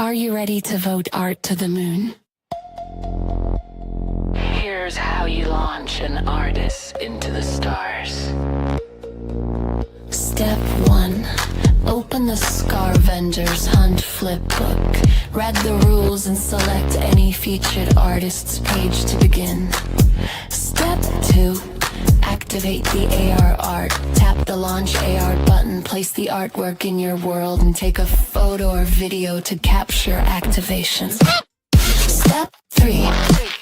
Are you ready to vote art to the moon? Here's how you launch an artist into the stars. Step 1. Open the Scavenger's Hunt flip book. Read the rules and select any featured artist's page to begin. Step 2. Activate the AR art. Tap the launch AR button, place the artwork in your world, and take a photo or video to capture activation. Step 3.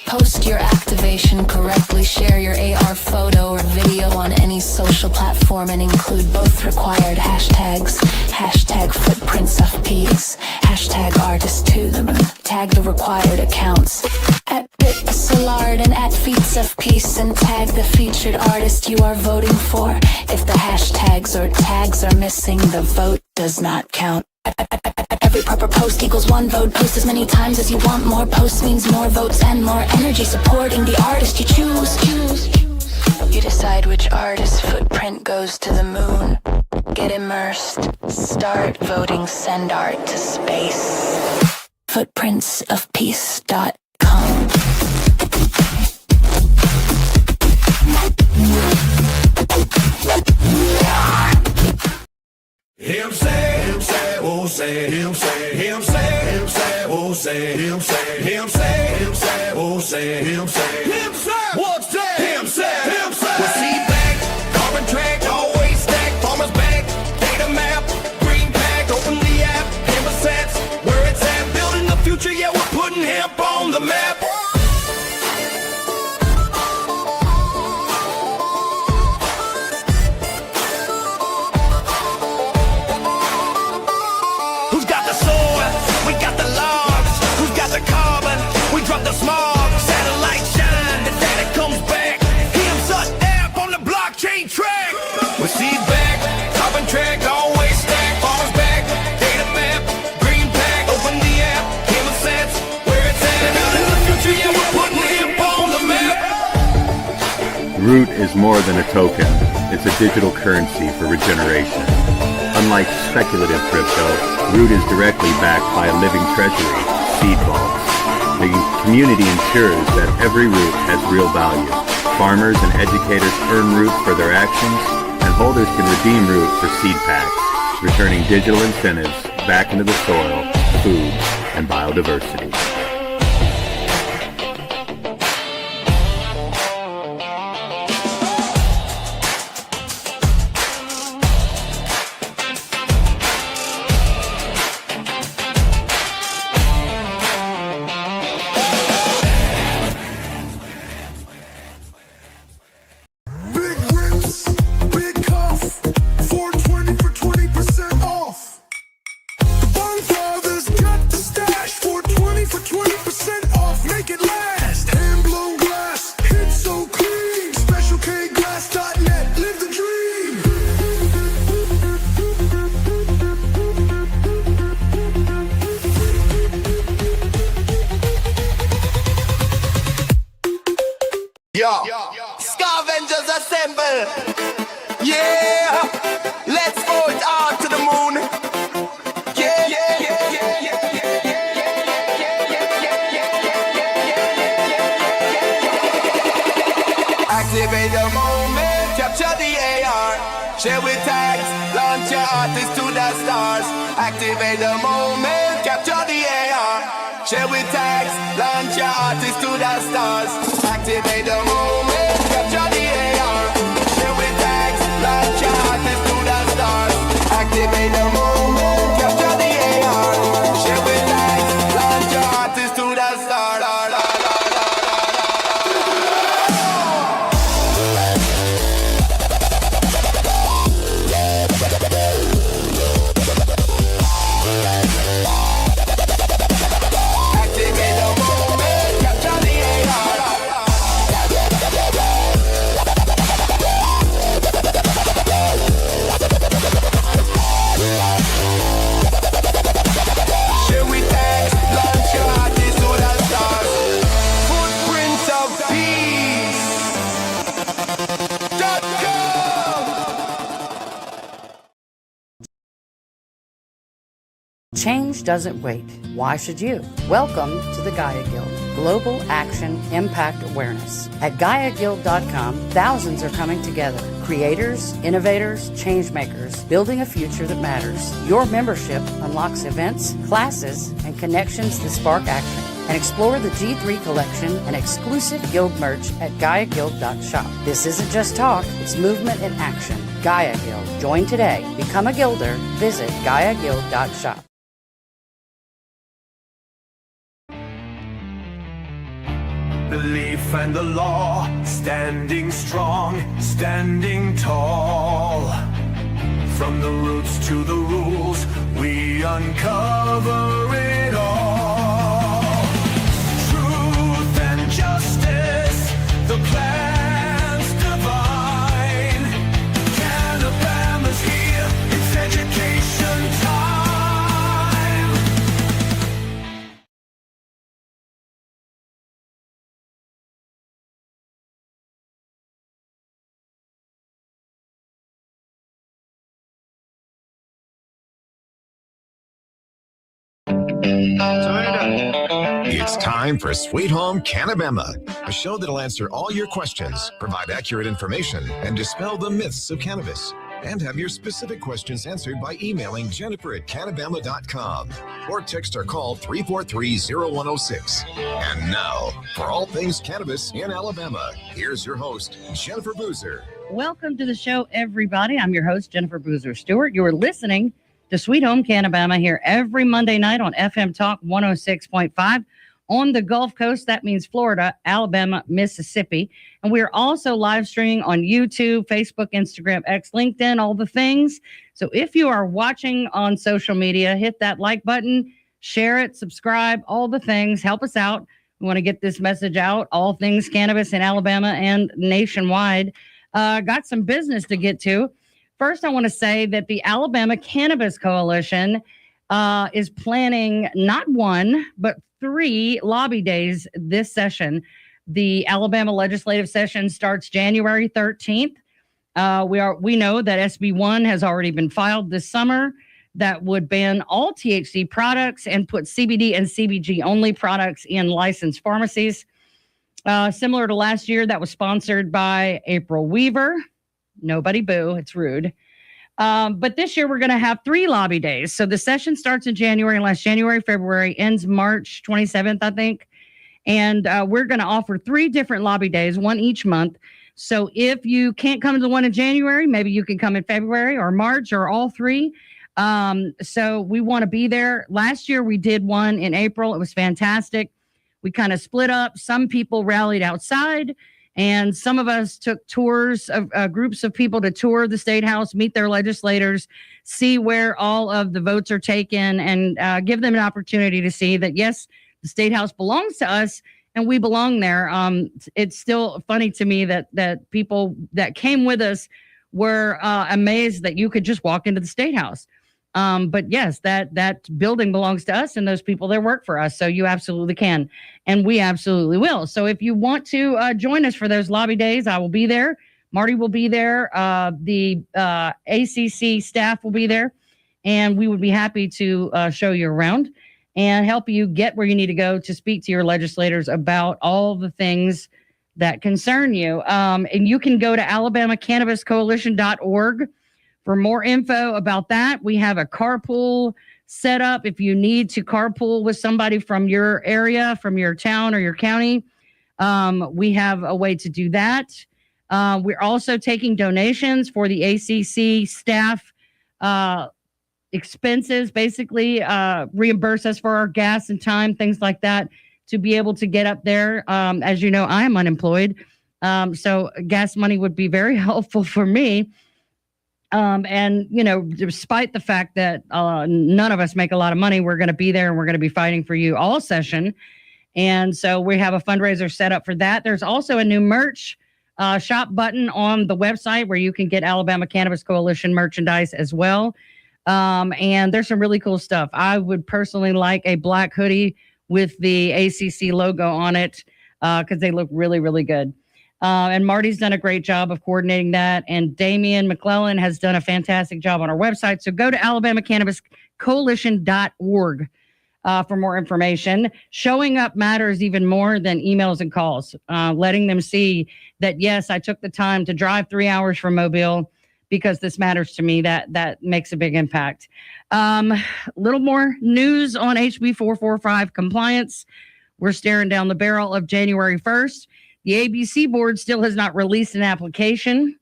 Post your activation correctly. Share your AR photo or video on any social platform and include both required hashtags. Hashtag footprints of peace. Hashtag artist to the moon. Tag the required accounts. At Bitsalard and at Feats of Peace, and tag the featured artist you are voting for. If the hashtags or tags are missing, the vote does not count. Every proper post equals 1 vote. Post as many times as you want. More posts means more votes and more energy supporting the artist you choose. You decide which artist's footprint goes to the moon. Get immersed. Start voting. Send art to space. Footprintsofpeace.com. Him say, oh say, him say, him say, oh say, him say, him say, oh say, him say, what's that? Him say, well, seed back, carbon track, always stack, farmer's back, data map, green pack, open the app, hemp sets, where it's at, building the future, yeah, we're putting hemp on the map. The smog, satellite shine, the data comes back. Hem's up app on the blockchain track. We see back, carbon track, always stack. Farmers back, data map, green pack, open the app, hemp sets, where it's at. Building the future, yeah, we're putting hemp on the map. Root is more than a token. It's a digital currency for regeneration. Unlike speculative crypto, Root is directly backed by a living treasury, seed vaults. The community ensures that every root has real value. Farmers and educators earn root for their actions, and holders can redeem root for seed packs, returning digital incentives back into the soil, food, and biodiversity. Scavengers assemble. Yeah, let's vote art to the moon. Yeah, yeah, yeah, yeah, yeah, yeah, yeah. Activate the moment, capture the AR. Share with tags, launch your artist to the stars. Activate the moment, capture the AR. Share with tags, launch your artist to the stars. Activate the moment, capture the AR. Share with tags, launch your artist to the stars. Activate the moment, capture the AR. Share with tags, launch your artist to the stars. Activate the moment, capture the AR. Change doesn't wait. Why should you? Welcome to the Gaia Guild, Global Action Impact Awareness. At GaiaGuild.com, thousands are coming together. Creators, innovators, change makers, building a future that matters. Your membership unlocks events, classes, and connections that spark action. And explore the G3 collection and exclusive guild merch at GaiaGuild.shop. This isn't just talk, it's movement in action. Gaia Guild. Join today. Become a guilder. Visit GaiaGuild.shop. Belief and the law, standing strong, standing tall. From the roots to the rules, we uncover it all. Truth and justice, the plan's divine. Canabama's here, it's education time. It's time for Sweet Home Canabama, a show that'll answer all your questions, provide accurate information, and dispel the myths of cannabis. And have your specific questions answered by emailing Jennifer@canabama.com or text or call 343-0106. And now, for all things cannabis in Alabama, here's your host, Jennifer Boozer. Welcome to the show, everybody. I'm your host, Jennifer Boozer Stewart. You're listening to Sweet Home Canabama here every Monday night on FM Talk 106.5 on the Gulf Coast. That means Florida, Alabama, Mississippi. And we are also live streaming on YouTube, Facebook, Instagram, X, LinkedIn, all the things. So if you are watching on social media, hit that like button, share it, subscribe, all the things. Help us out. We want to get this message out, all things cannabis in Alabama and nationwide. Got some business to get to. First, I want to say that the Alabama Cannabis Coalition is planning not one, but 3 lobby days this session. The Alabama legislative session starts January 13th. We know that SB 1 has already been filed this summer that would ban all THC products and put CBD and CBG only products in licensed pharmacies. Similar to last year, that was sponsored by April Weaver. Nobody boo, it's rude. But this year we're going to have 3 lobby days. So the session starts in January, lasts January, February, ends March 27th, I think. And we're going to offer 3 different lobby days, one each month. So if you can't come to the one in January, maybe you can come in February or March or all 3. So we want to be there. Last year we did one in April. It was fantastic. We kind of split up. Some people rallied outside. And some of us took tours of groups of people to tour the State House, meet their legislators, see where all of the votes are taken, and give them an opportunity to see that, yes, the State House belongs to us and we belong there. It's still funny to me that people that came with us were amazed that you could just walk into the State House. But yes, that building belongs to us and those people that work for us. So you absolutely can. And we absolutely will. So if you want to join us for those lobby days, I will be there. Marty will be there. The ACC staff will be there. And we would be happy to show you around and help you get where you need to go to speak to your legislators about all the things that concern you. And you can go to alabamacannabiscoalition.org for more info about that. We have a carpool set up if you need to carpool with somebody from your area, from your town or your county. We have a way to do that. We're also taking donations for the ACC staff expenses, basically reimburse us for our gas and time, things like that, to be able to get up there. As you know, I am unemployed. So gas money would be very helpful for me. And, you know, despite the fact that none of us make a lot of money, we're going to be there and we're going to be fighting for you all session. And so we have a fundraiser set up for that. There's also a new merch shop button on the website where you can get Alabama Cannabis Coalition merchandise as well. And there's some really cool stuff. I would personally like a black hoodie with the ACC logo on it because they look really, really good. And Marty's done a great job of coordinating that. And Damian McClellan has done a fantastic job on our website. So go to healthcoalition.org for more information. Showing up matters even more than emails and calls, letting them see that, yes, I took the time to drive 3 hours from Mobile because this matters to me. That makes a big impact. Little more news on HB 445 compliance. We're staring down the barrel of January 1st. The ABC board still has not released an application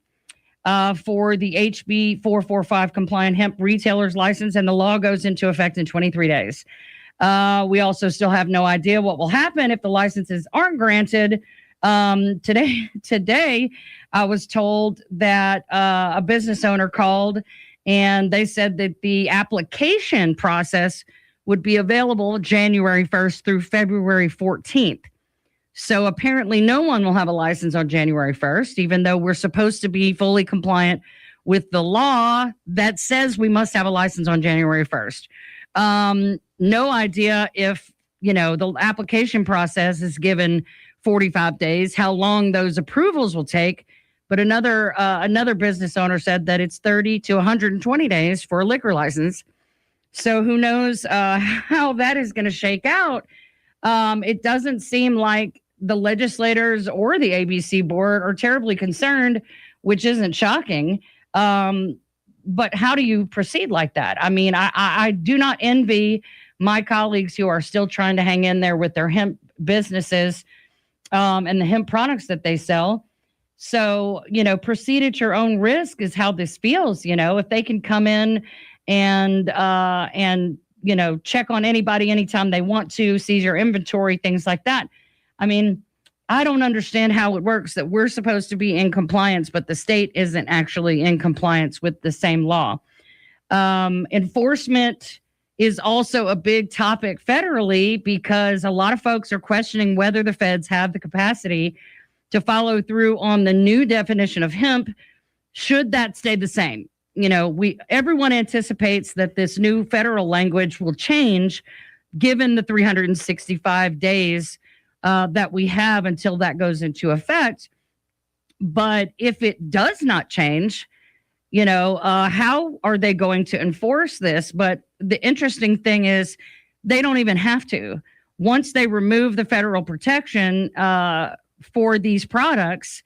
for the HB 445 compliant hemp retailer's license, and the law goes into effect in 23 days. We also still have no idea what will happen if the licenses aren't granted. Today, I was told that a business owner called and they said that the application process would be available January 1st through February 14th. So apparently no one will have a license on January 1st, even though we're supposed to be fully compliant with the law that says we must have a license on January 1st. No idea if, the application process is given 45 days, how long those approvals will take. But another business owner said that it's 30 to 120 days for a liquor license. So who knows how that is going to shake out. It doesn't seem like the legislators or the ABC board are terribly concerned, which isn't shocking. But how do you proceed like that? I mean, I do not envy my colleagues who are still trying to hang in there with their hemp businesses and the hemp products that they sell. So, proceed at your own risk is how this feels. If they can come in and check on anybody anytime they want to, seize your inventory, things like that. I mean, I don't understand how it works that we're supposed to be in compliance, but the state isn't actually in compliance with the same law. Enforcement is also a big topic federally because a lot of folks are questioning whether the feds have the capacity to follow through on the new definition of hemp. Should that stay the same? Everyone anticipates that this new federal language will change given the 365 days that we have until that goes into effect. But if it does not change, how are they going to enforce this? But the interesting thing is they don't even have to. Once they remove the federal protection for these products,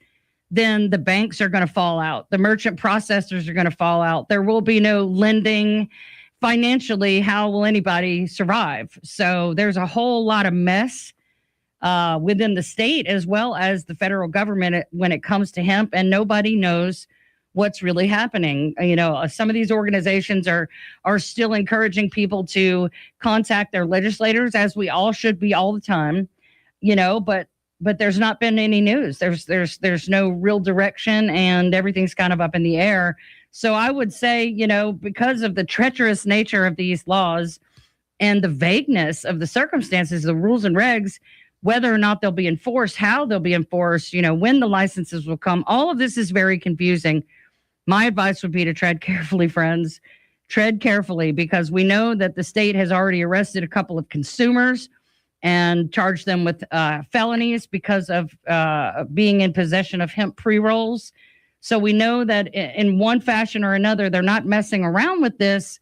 then the banks are going to fall out. The merchant processors are going to fall out. There will be no lending. Financially, how will anybody survive? So there's a whole lot of mess within the state as well as the federal government when it comes to hemp, and nobody knows what's really happening. Some of these organizations are still encouraging people to contact their legislators, as we all should be all the time, but there's not been any news. There's no real direction, and everything's kind of up in the air. So I would say, because of the treacherous nature of these laws and the vagueness of the circumstances, the rules and regs, whether or not they'll be enforced, how they'll be enforced, when the licenses will come, all of this is very confusing. My advice would be to tread carefully, friends. Tread carefully, because we know that the state has already arrested a couple of consumers and charged them with felonies because of being in possession of hemp pre-rolls. So we know that in one fashion or another, they're not messing around with this,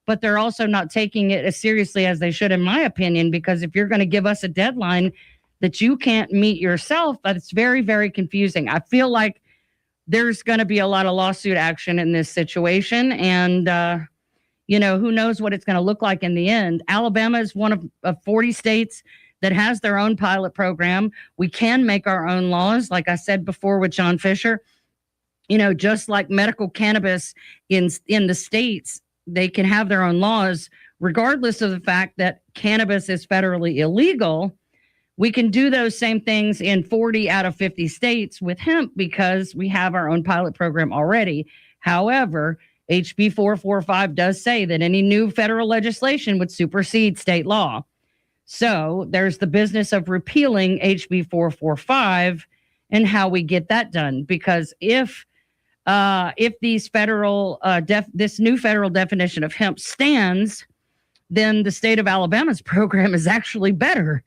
but they're also not taking it as seriously as they should, in my opinion, because if you're going to give us a deadline that you can't meet yourself, that's very, very confusing. I feel like there's going to be a lot of lawsuit action in this situation. And, who knows what it's going to look like in the end. Alabama is one of 40 states that has their own pilot program. We can make our own laws. Like I said before with John Fisher, just like medical cannabis in the states, they can have their own laws, regardless of the fact that cannabis is federally illegal. We can do those same things in 40 out of 50 states with hemp because we have our own pilot program already. However, HB 445 does say that any new federal legislation would supersede state law. So there's the business of repealing HB 445 and how we get that done. Because if these federal this new federal definition of hemp stands, then the state of Alabama's program is actually better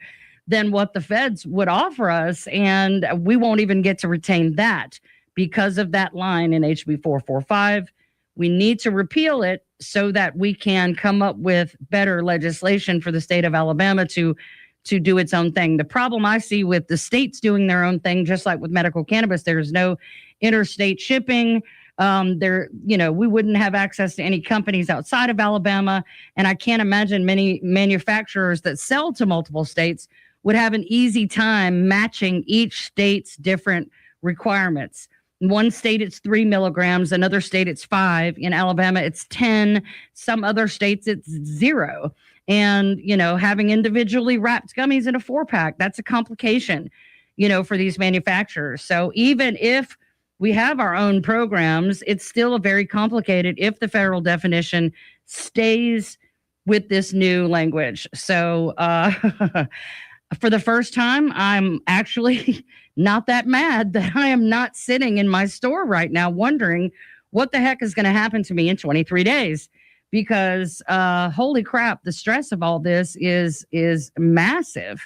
than what the feds would offer us. And we won't even get to retain that because of that line in HB 445. We need to repeal it so that we can come up with better legislation for the state of Alabama to do its own thing. The problem I see with the states doing their own thing, just like with medical cannabis, there's no interstate shipping. We wouldn't have access to any companies outside of Alabama. And I can't imagine many manufacturers that sell to multiple states would have an easy time matching each state's different requirements. In one state, it's 3 milligrams. Another state, it's 5. In Alabama, it's 10. Some other states, it's 0. And, having individually wrapped gummies in a 4-pack, that's a complication, for these manufacturers. So even if we have our own programs, it's still very complicated if the federal definition stays with this new language. So for the first time, I'm actually not that mad that I am not sitting in my store right now wondering what the heck is going to happen to me in 23 days. Because holy crap, the stress of all this is massive,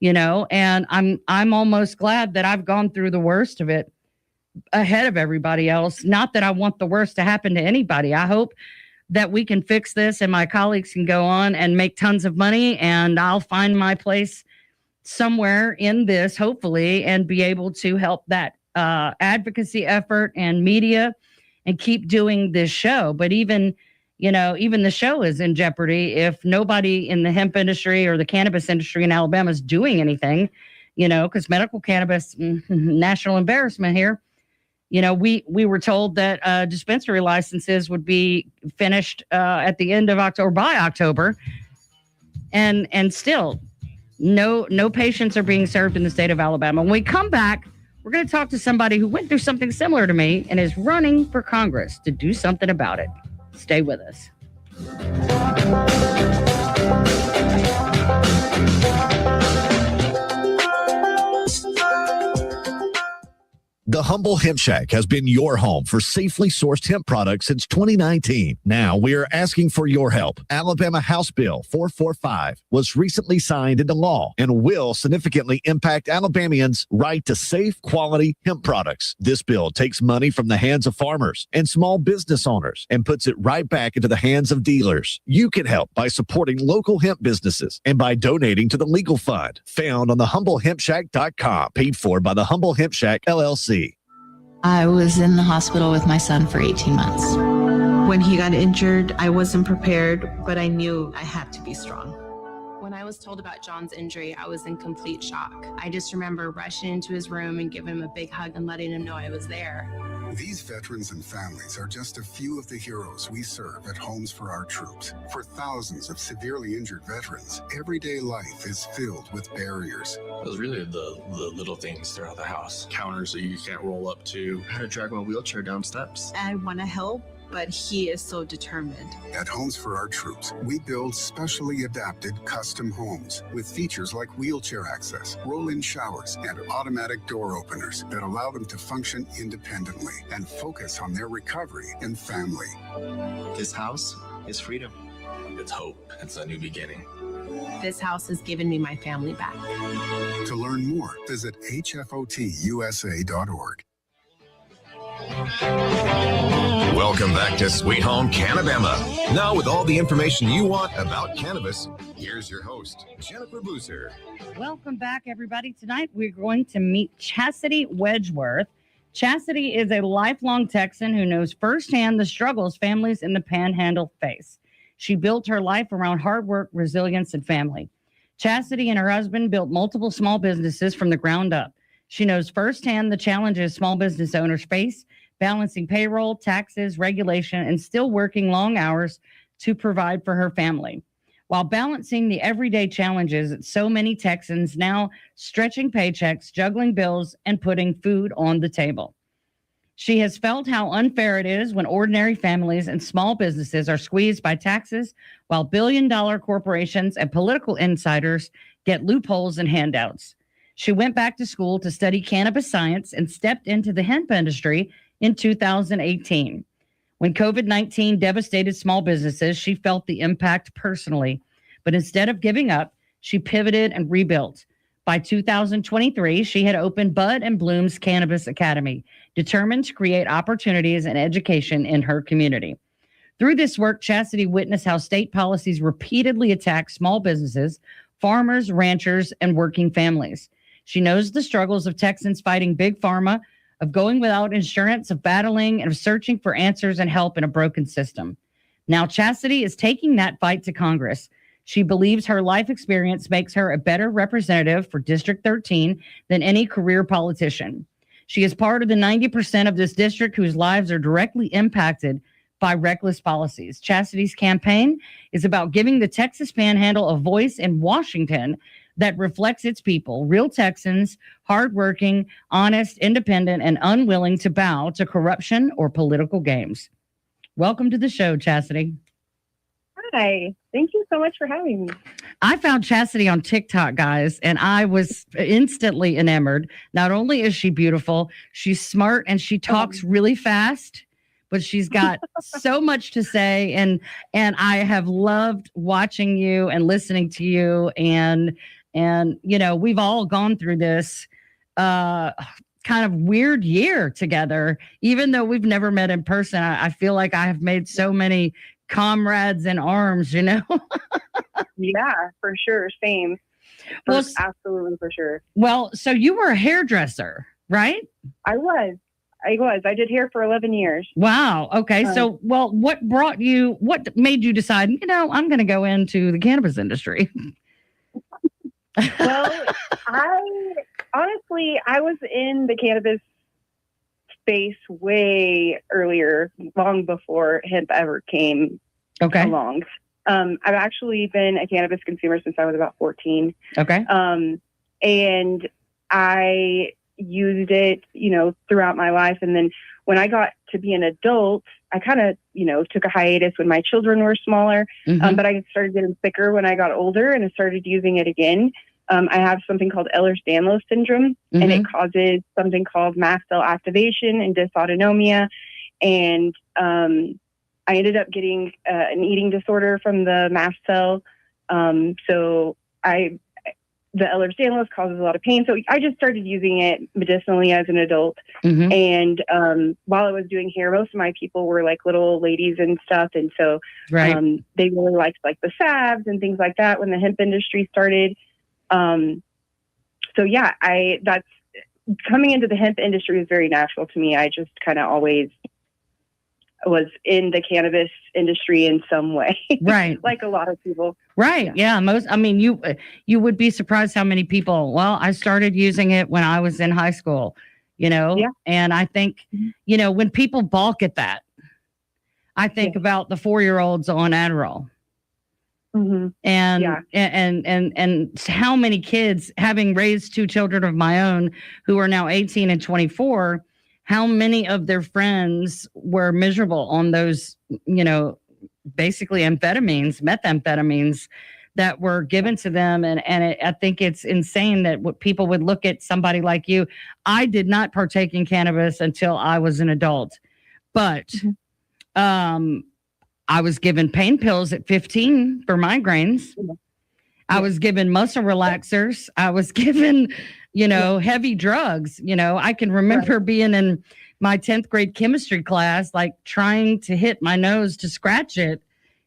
and I'm almost glad that I've gone through the worst of it ahead of everybody else. Not that I want the worst to happen to anybody. I hope that we can fix this and my colleagues can go on and make tons of money, and I'll find my place somewhere in this, hopefully, and be able to help that advocacy effort and media and keep doing this show. But even the show is in jeopardy if nobody in the hemp industry or the cannabis industry in Alabama is doing anything, because medical cannabis, national embarrassment here. We were told that dispensary licenses would be finished at the end of October, by October. And still, no patients are being served in the state of Alabama. When we come back, we're going to talk to somebody who went through something similar to me and is running for Congress to do something about it. Stay with us. The Humble Hemp Shack has been your home for safely sourced hemp products since 2019. Now we are asking for your help. Alabama House Bill 445 was recently signed into law and will significantly impact Alabamians' right to safe, quality hemp products. This bill takes money from the hands of farmers and small business owners and puts it right back into the hands of dealers. You can help by supporting local hemp businesses and by donating to the legal fund found on thehumblehempshack.com, paid for by the Humble Hemp Shack, LLC. I was in the hospital with my son for 18 months. When he got injured, I wasn't prepared, but I knew I had to be strong. When I was told about John's injury, I was in complete shock. I just remember rushing into his room and giving him a big hug and letting him know I was there. These veterans and families are just a few of the heroes we serve at Homes for Our Troops. For thousands of severely injured veterans, everyday life is filled with barriers. It was really the little things throughout the house. Counters that you can't roll up to. How to drag my wheelchair down steps. I want to help, but he is so determined. At Homes for Our Troops, we build specially adapted custom homes with features like wheelchair access, roll-in showers, and automatic door openers that allow them to function independently and focus on their recovery and family. This house is freedom. It's hope. It's a new beginning. This house has given me my family back. To learn more, visit hfotusa.org. Welcome back to Sweet Home Cannabama. Now with all the information you want about cannabis, here's your host, Jennifer Boozer. Welcome back, everybody. Tonight we're going to meet Chasity Wedgeworth. Chasity is a lifelong Texan who knows firsthand the struggles families in the Panhandle face. She built her life around hard work, resilience, and family. Chasity and her husband built multiple small businesses from the ground up. She knows firsthand the challenges small business owners face, balancing payroll, taxes, regulation, and still working long hours to provide for her family. While balancing the everyday challenges that so many Texans now stretching paychecks, juggling bills, and putting food on the table. She has felt how unfair it is when ordinary families and small businesses are squeezed by taxes, while billion-dollar corporations and political insiders get loopholes and handouts. She went back to school to study cannabis science and stepped into the hemp industry in 2018. When COVID-19 devastated small businesses, she felt the impact personally. But instead of giving up, she pivoted and rebuilt. By 2023, she had opened Bud and Bloom's Cannabis Academy, determined to create opportunities and education in her community. Through this work, Chasity witnessed how state policies repeatedly attack small businesses, farmers, ranchers, and working families. She knows the struggles of Texans fighting big pharma, of going without insurance, of battling, and of searching for answers and help in a broken system. Now, Chasity is taking that fight to Congress. She believes her life experience makes her a better representative for District 13 than any career politician. She is part of the 90% of this district whose lives are directly impacted by reckless policies. Chastity's campaign is about giving the Texas Panhandle a voice in Washington that reflects its people, real Texans, hardworking, honest, independent, and unwilling to bow to corruption or political games. Welcome to the show, Chasity. Hi. Thank you so much for having me. I found Chasity on TikTok, guys, and I was instantly enamored. Not only is she beautiful, she's smart and she talks really fast, but she's got so much to say. And I have loved watching you and listening to you. And you know, we've all gone through this kind of weird year together, even though we've never met in person. I feel like I have made so many comrades in arms, you know? Yeah, for sure. Same. Well, Absolutely, for sure. Well, so you were a hairdresser, right? I was. I did hair for 11 years. Wow. Okay. So, well, what made you decide, you know, I'm going to go into the cannabis industry? Well, I was in the cannabis space way earlier, long before hemp ever came along. I've actually been a cannabis consumer since I was about 14. Okay. And I used it, you know, throughout my life. And then when I got to be an adult, I kind of, you know, took a hiatus when my children were smaller. But I started getting sicker when I got older and I started using it again. I have something called Ehlers-Danlos syndrome, and it causes something called mast cell activation and dysautonomia. And I ended up getting an eating disorder from the mast cell. The Ehlers-Danlos causes a lot of pain. So I just started using it medicinally as an adult. And while I was doing hair, most of my people were like little ladies and stuff. And so they really liked like the salves and things like that when the hemp industry started. So yeah, that's coming into the hemp industry was very natural to me. I just kind of always was in the cannabis industry in some way. Right. Like a lot of people. Right. Yeah. You would be surprised how many people, well, I started using it when I was in high school, you know? Yeah. And I think, you know, when people balk at that, I think about the 4-year-olds on Adderall. And how many kids, having raised 2 children of my own who are now 18 and 24, how many of their friends were miserable on those, you know, basically methamphetamines that were given to them. I think it's insane that what people would look at somebody like you. I did not partake in cannabis until I was an adult, but I was given pain pills at 15 for migraines. I was given muscle relaxers. I was given, you know, heavy drugs. You know, I can remember being in my 10th grade chemistry class, like trying to hit my nose to scratch it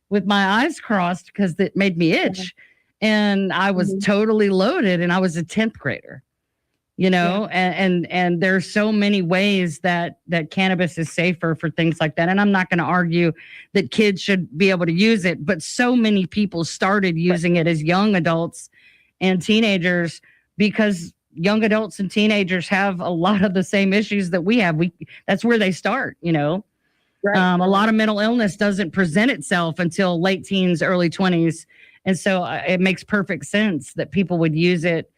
with my eyes crossed because it made me itch. And I was totally loaded and I was a 10th grader. You know, and there's so many ways that cannabis is safer for things like that. And I'm not going to argue that kids should be able to use it, but so many people started using it as young adults and teenagers because young adults and teenagers have a lot of the same issues that we have. That's where they start, you know. A lot of mental illness doesn't present itself until late teens, early 20s. And so it makes perfect sense that people would use it,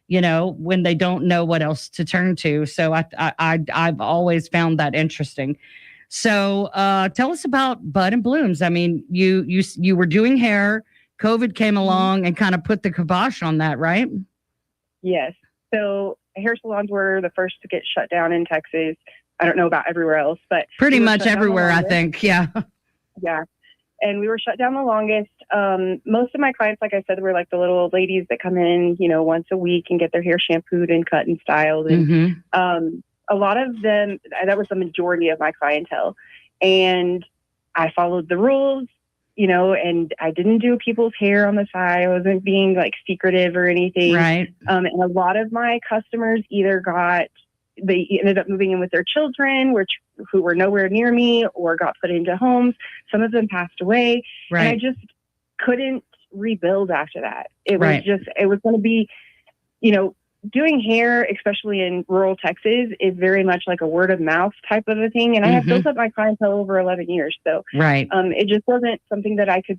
you know, when they don't know what else to turn to. So I've always found that interesting. So tell us about Bud and Blooms. I mean, you were doing hair, COVID came along and kind of put the kibosh on that, right? Yes. So hair salons were the first to get shut down in Texas. I don't know about everywhere else, but pretty much everywhere, I think. Yeah. Yeah. And we were shut down the longest. Most of my clients, like I said, were like the little ladies that come in, you know, once a week and get their hair shampooed and cut and styled. And a lot of them, that was the majority of my clientele. And I followed the rules, and I didn't do people's hair on the side. I wasn't being like secretive or anything. Right. And a lot of my customers they ended up moving in with their children, who were nowhere near me, or got put into homes. Some of them passed away. Right. And I just couldn't rebuild after that. It was going to be, doing hair, especially in rural Texas, is very much like a word of mouth type of a thing. And I have built up my clientele over 11 years. So it just wasn't something that I could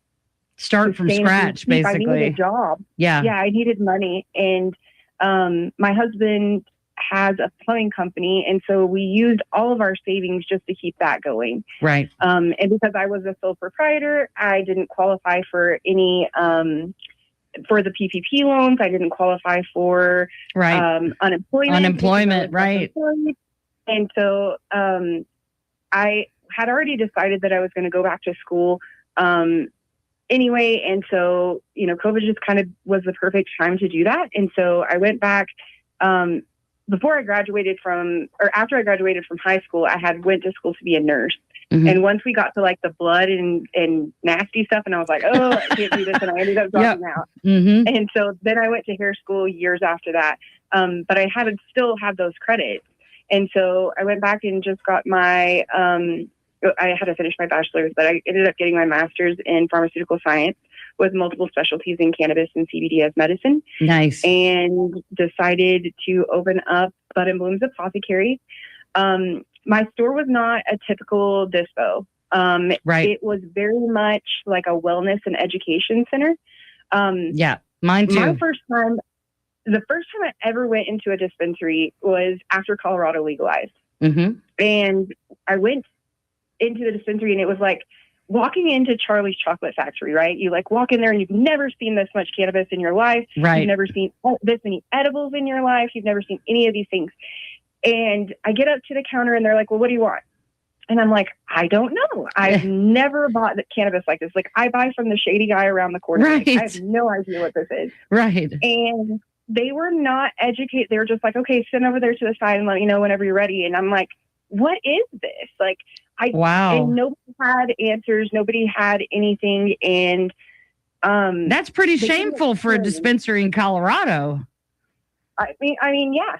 start from scratch, basically. I needed a job. Yeah, I needed money. And my husband has a plumbing company, and so we used all of our savings just to keep that going. Right. And because I was a sole proprietor, I didn't qualify for any for the PPP loans. I didn't qualify for unemployment. Right. And so I had already decided that I was going to go back to school anyway. And so, COVID just kind of was the perfect time to do that. And so I went back after I graduated from high school. I had went to school to be a nurse. Mm-hmm. And once we got to like the blood and nasty stuff, and I was like, oh, I can't do this. And I ended up dropping out. Mm-hmm. And so then I went to hair school years after that. But I still had those credits. And so I went back and just got I had to finish my bachelor's, but I ended up getting my master's in pharmaceutical science with multiple specialties in cannabis and CBD as medicine. Nice. And decided to open up Bud and Bloom's Apothecary. My store was not a typical dispo. Right. It was very much like a wellness and education center. Yeah, mine too. The first time I ever went into a dispensary was after Colorado legalized. Mm-hmm. And I went into the dispensary, and it was like walking into Charlie's Chocolate Factory, right? You like walk in there and you've never seen this much cannabis in your life. Right. You've never seen this many edibles in your life. You've never seen any of these things. And I get up to the counter and they're like, well, what do you want? And I'm like, I don't know. I've never bought the cannabis like this. Like, I buy from the shady guy around the corner. Right. Like, I have no idea what this is. Right. And they were not educated. They were just like, okay, sit over there to the side and let me know whenever you're ready. And I'm like, what is this? Like, wow. And nobody had answers. Nobody had anything. And that's pretty shameful for a dispensary in Colorado. I mean, yeah.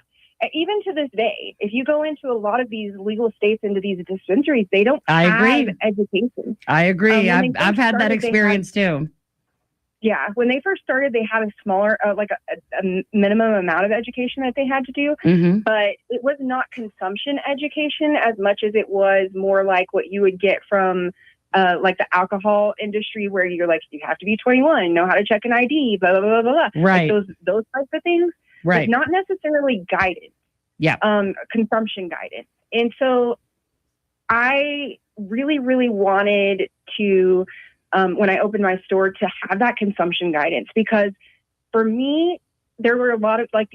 Even to this day, if you go into a lot of these legal states, into these dispensaries, they don't have education. I agree. I've had that experience too. Yeah. When they first started, they had a smaller, like a minimum amount of education that they had to do. Mm-hmm. But it was not consumption education as much as it was more like what you would get from like the alcohol industry, where you're like, you have to be 21, know how to check an ID, blah, blah, blah, blah, blah. Right. Like those types of things. Right. But not necessarily guidance. Yeah. Consumption guidance. And so I really, really wanted to, when I opened my store, to have that consumption guidance, because for me, there were a lot of like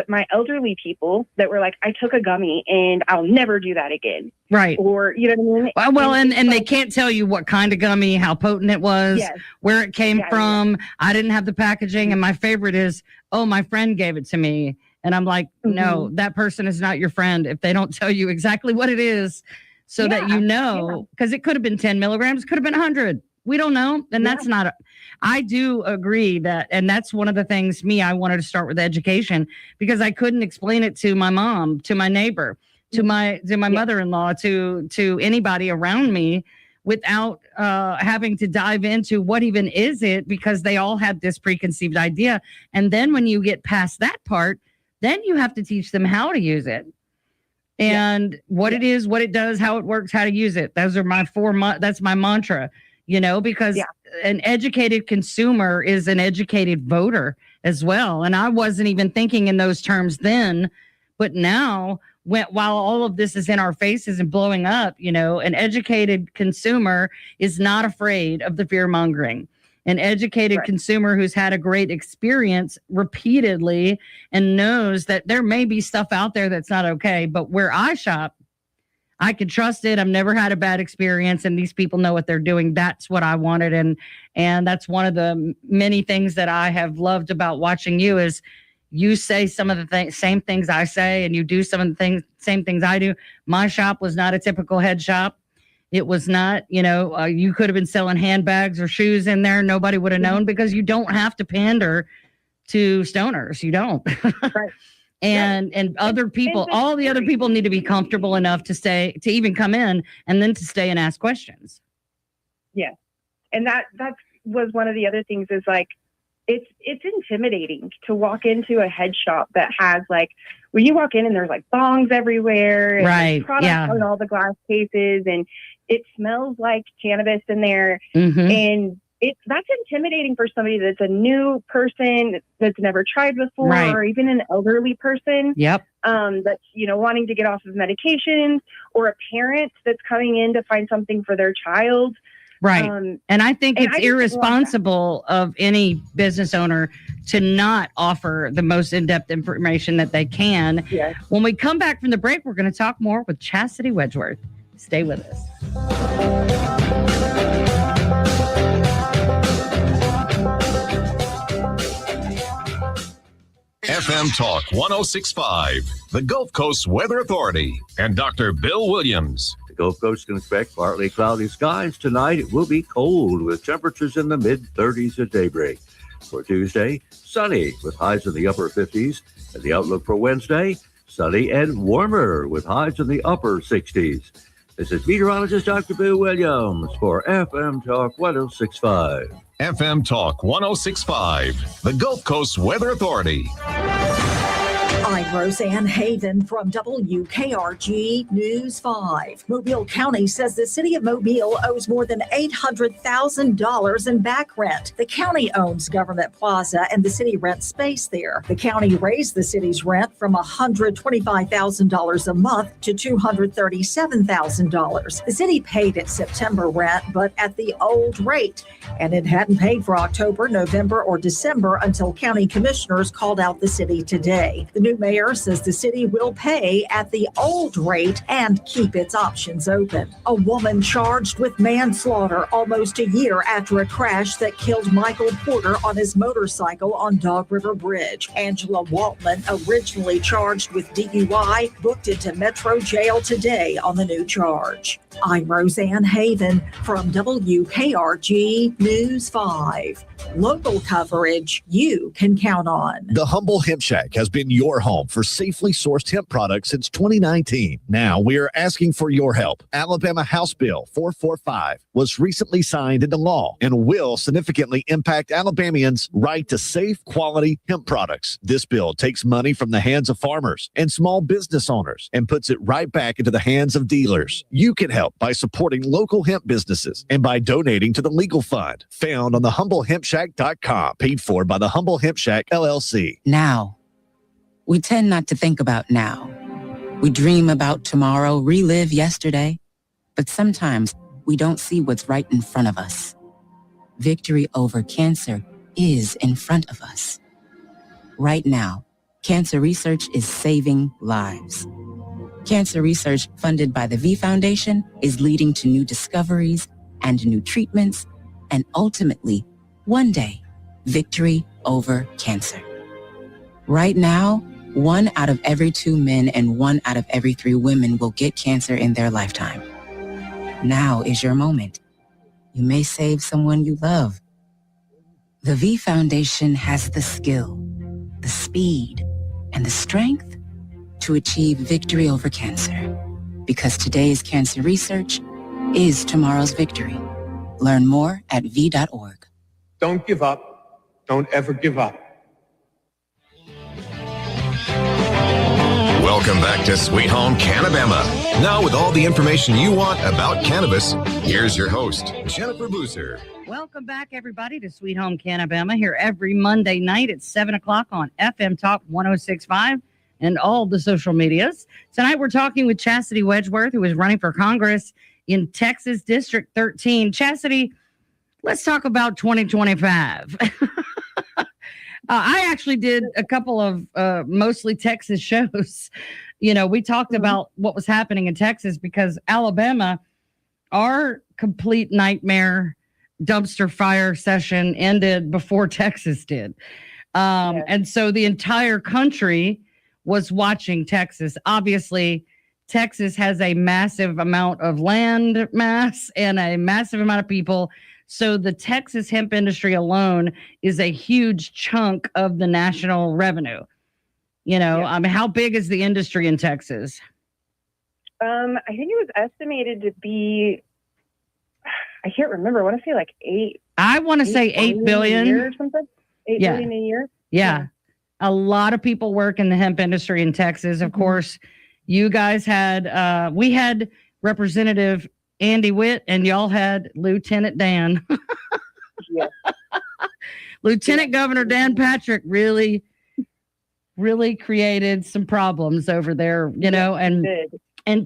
my elderly people that were like, I took a gummy and I'll never do that again. Right. Or, you know what I mean? Well, and they can't tell you what kind of gummy, how potent it was, yes. where it came from. Yeah. I didn't have the packaging. And my favorite is, oh, my friend gave it to me. And I'm like, no, that person is not your friend if they don't tell you exactly what it is, so that you know, because it could have been 10 milligrams, could have been 100. We don't know. And that's not, I do agree that, and that's one of the things I wanted to start with education, because I couldn't explain it to my mom, to my neighbor, to my mother-in-law, to anybody around me, without having to dive into what even is it, because they all had this preconceived idea. And then when you get past that part, then you have to teach them how to use it, and what it is, what it does, how it works, how to use it. Those are my that's my mantra, because an educated consumer is an educated voter as well. And I wasn't even thinking in those terms then, but now, while all of this is in our faces and blowing up, an educated consumer is not afraid of the fear mongering. An educated consumer who's had a great experience repeatedly and knows that there may be stuff out there that's not okay, but where I shop, I can trust it. I've never had a bad experience, and these people know what they're doing. That's what I wanted. And that's one of the many things that I have loved about watching you, is you say some of the same things I say, and you do some of the same things I do. My shop was not a typical head shop. It was not, you could have been selling handbags or shoes in there. Nobody would have known because you don't have to pander to stoners. You don't. Right. And other people, all the other people need to be comfortable enough to even come in and then to stay and ask questions. Yes. And that was one of the other things is like, it's intimidating to walk into a head shop that has like, when you walk in and there's like bongs everywhere and right. products Yeah. in all the glass cases and it smells like cannabis in there. Mm-hmm. And that's intimidating for somebody that's a new person that's never tried before, right. or even an elderly person. Yep. That's, wanting to get off of medications, or a parent that's coming in to find something for their child. Right. And I think it's irresponsible of any business owner to not offer the most in-depth information that they can. Yes. When we come back from the break, we're going to talk more with Chasity Wedgeworth. Stay with us. FM Talk 1065, the Gulf Coast Weather Authority, and Dr. Bill Williams. The Gulf Coast can expect partly cloudy skies tonight. It will be cold with temperatures in the mid-30s at daybreak. For Tuesday, sunny with highs in the upper 50s. And the outlook for Wednesday, sunny and warmer with highs in the upper 60s. This is meteorologist Dr. Bill Williams for FM Talk 1065. FM Talk 1065, the Gulf Coast Weather Authority. I'm Roseanne Haven from WKRG News 5. Mobile County says the city of Mobile owes more than $800,000 in back rent. The county owns Government Plaza and the city rents space there. The county raised the city's rent from $125,000 a month to $237,000. The city paid its September rent, but at the old rate, and it hadn't paid for October, November, or December until county commissioners called out the city today. The new mayor says the city will pay at the old rate and keep its options open. A woman charged with manslaughter almost a year after a crash that killed Michael Porter on his motorcycle on Dog River Bridge. Angela Waltman, originally charged with DUI, booked into Metro Jail today on the new charge. I'm Roseanne Haven from WKRG News 5. Local coverage you can count on. The Humble Hemp Shack has been your home for safely sourced hemp products since 2019. Now we are asking for your help. Alabama House Bill 445 was recently signed into law and will significantly impact Alabamians' right to safe, quality hemp products. This bill takes money from the hands of farmers and small business owners and puts it right back into the hands of dealers. You can help by supporting local hemp businesses and by donating to the legal fund found on the humblehempshack.com, paid for by the Humble Hemp Shack LLC. Now. We tend not to think about now. We dream about tomorrow, relive yesterday, but sometimes we don't see what's right in front of us. Victory over cancer is in front of us. Right now, cancer research is saving lives. Cancer research funded by the V Foundation is leading to new discoveries and new treatments, and ultimately, one day, victory over cancer. Right now, 1 out of every 2 men and 1 out of every 3 women will get cancer in their lifetime. Now is your moment. You may save someone you love. The V Foundation has the skill, the speed, and the strength to achieve victory over cancer. Because today's cancer research is tomorrow's victory. Learn more at v.org. Don't give up. Don't ever give up. Welcome back to Sweet Home Cannabama. Now with all the information you want about cannabis, here's your host, Jennifer Boozer. Welcome back, everybody, to Sweet Home Cannabama, here every Monday night at 7 o'clock on FM Talk 1065 and all the social medias. Tonight we're talking with Chasity Wedgeworth, who is running for Congress in Texas District 13. Chasity, let's talk about 2025. I actually did a couple of mostly Texas shows. We talked about what was happening in Texas because Alabama, our complete nightmare dumpster fire session ended before Texas did. And so the entire country was watching Texas. Obviously, Texas has a massive amount of land mass and a massive amount of people. So the Texas hemp industry alone is a huge chunk of the national revenue. You know, I mean, how big is the industry in Texas? I think it was estimated to be, I can't remember. I want to say like I want to say 8 billion a year or something. 8 billion a year. Yeah. A lot of people work in the hemp industry in Texas. Of course, you guys had, we had Representative Andy Witt and y'all had Lieutenant Dan. Yes. Lieutenant Governor Dan Patrick really created some problems over there, you know, and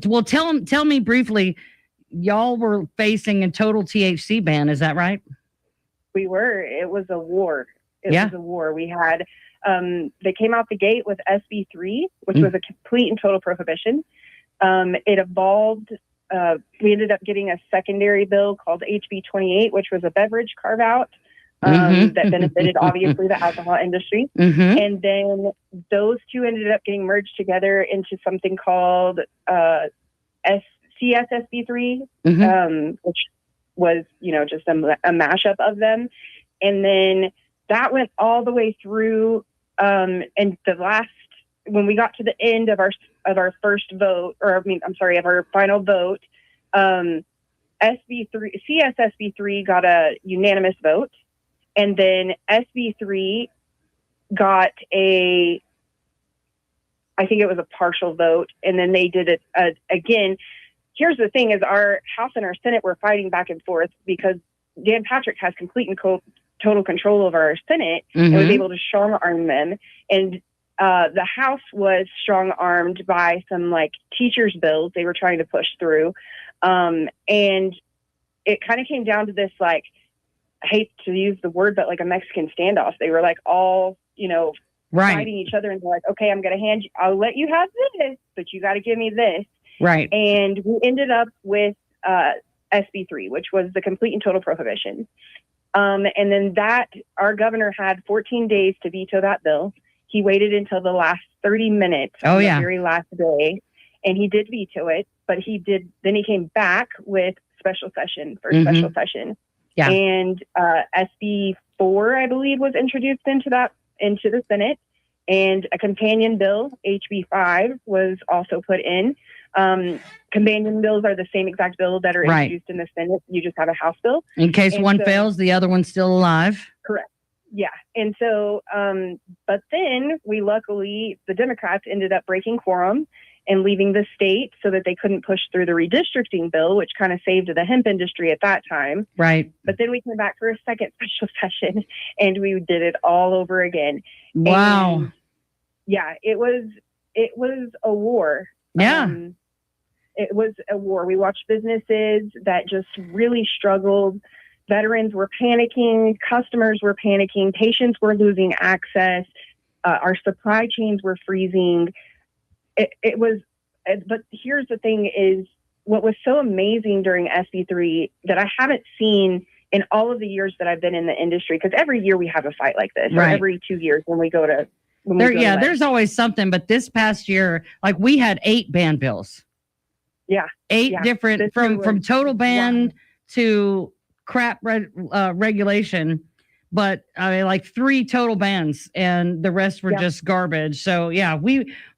well, tell me briefly, y'all were facing a total THC ban. Is that right? We were. It was a war. It was a war. We had, they came out the gate with SB3, which was a complete and total prohibition. It evolved. We ended up getting a secondary bill called HB 28, which was a beverage carve out that benefited obviously the alcohol industry. And then those two ended up getting merged together into something called CSSB3, which was, you know, just a mashup of them. And then that went all the way through. And the last, when we got to the end of our first vote, of our final vote, CSSB3 got a unanimous vote, and then SB3 got I think it was a partial vote, and then they did it again. Here's the thing: is our House and our Senate were fighting back and forth because Dan Patrick has complete and total control over our Senate and was able to strong arm them, and the House was strong armed by some like teachers' bills they were trying to push through. And it kind of came down to this, like, I hate to use the word, but like a Mexican standoff. They were like all, you know, fighting each other, and they're like, okay, I'll let you have this, but you got to give me this. Right. And we ended up with SB3, which was the complete and total prohibition. And then our governor had 14 days to veto that bill. He waited until the last 30 minutes on the very last day, and he did veto it, but then he came back with special session. Yeah. And SB4, I believe, was introduced into the Senate, and a companion bill, HB5, was also put in. Companion bills are the same exact bill that are introduced in the Senate. You just have a House bill. In case one fails, the other one's still alive. Correct. Yeah. And so, but then the Democrats ended up breaking quorum and leaving the state so that they couldn't push through the redistricting bill, which kind of saved the hemp industry at that time. Right. But then we came back for a second special session and we did it all over again. Wow. And yeah, it was a war. Yeah. It was a war. We watched businesses that just really struggled. Veterans were panicking, customers were panicking, patients were losing access, our supply chains were freezing. But here's the thing: is what was so amazing during SB3 that I haven't seen in all of the years that I've been in the industry, because every year we have a fight like this, or every 2 years when we go to. There's always something, but this past year, like, we had 8 ban bills. Yeah. 8 different, from total ban to crap regulation, but I mean, like 3 total bans, and the rest were just garbage. So yeah,